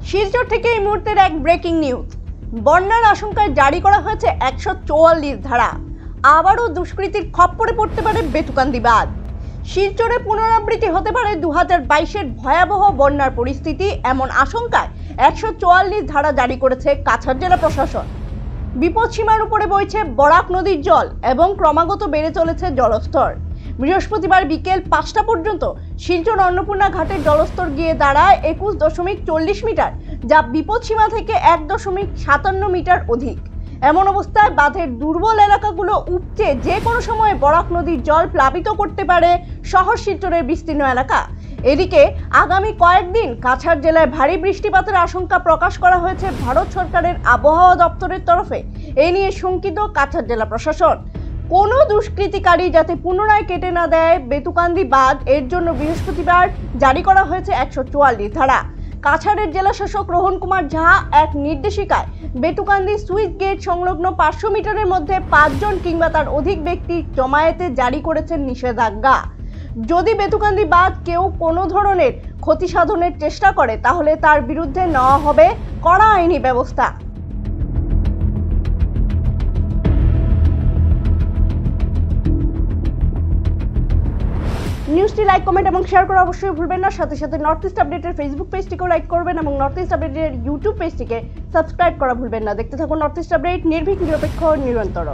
শিলচর থেকে এই মুহূর্তের এক ব্রেকিং নিউজ। বন্যার আশঙ্কায় জারি করা হয়েছে 144 ধারা। আবারও দুষ্কৃতীর খপ্পরে পড়তে পারে বেতুকান্দি বাঁধ। শিলচরে পুনরাবৃত্তি হতে পারে 2022-এর ভয়াবহ বন্যার পরিস্থিতি, এমন আশঙ্কায় 144 ধারা জারি করেছে কাছাড় জেলা প্রশাসন। বিপদসীমার উপরে বইছে বরাক নদীর জল এবং ক্রমাগত বেড়ে চলেছে জলস্তর। বৃহস্পতিবার বিকেল 5টা পর্যন্ত শিলচর অন্নপূর্ণা ঘাটের জলস্তর গিয়ে দাঁড়ায় 21.40 মিটার, যা বিপদসীমা থেকে 1.57 মিটার অধিক। এমন অবস্থায় বাঁধের দুর্বল এলাকাগুলো উপচে যে কোনো সময় বরাক নদীর জল প্লাবিত করতে পারে শহর শিলচরের বিস্তীর্ণ এলাকা। এদিকে আগামী কয়েকদিন কাছাড় জেলায় ভারী বৃষ্টিপাতের আশঙ্কা প্রকাশ করা হয়েছে ভারত সরকারের আবহাওয়া দপ্তরের তরফে। এ নিয়ে শঙ্কিত কাছাড় জেলা প্রশাসন। কোনো দুষ্কৃতিকারী যাতে পুনরায় কেটে না দেয় বেতুকান্দি বাঁধ, এর জন্য বৃহস্পতিবার জারি করা হয়েছে 144 ধারা। কাছাড়ের জেলা শাসক রোহন কুমার ঝা এক নির্দেশিকায় বেতুকান্দি সুইচ গেট সংলগ্ন 500 মিটারের মধ্যে 5 জন কিংবা তার অধিক ব্যক্তি জমায়েতে জারি করেছেন নিষেধাজ্ঞা। যদি বেতুকান্দি বাঁধ কেউ কোনো ধরনের ক্ষতি সাধনের চেষ্টা করে, তাহলে তার বিরুদ্ধে নেওয়া হবে কড়া আইনি ব্যবস্থা। নিউজটি লাইক, কমেন্ট এবং শেয়ার করা অবশ্যই ভুলবেন না। সাথে সাথে নর্থ ইস্ট আপডেটের ফেসবুক পেজটিকেও লাইক করবেন এবং নর্থ ইস্ট আপডেটের ইউটিউব পেজটিকে সাবস্ক্রাইব করা ভুলবেন না। দেখতে থাকুন নর্থ ইস্ট আপডেট, নির্ভীক, নিরপেক্ষ, নিরন্তর।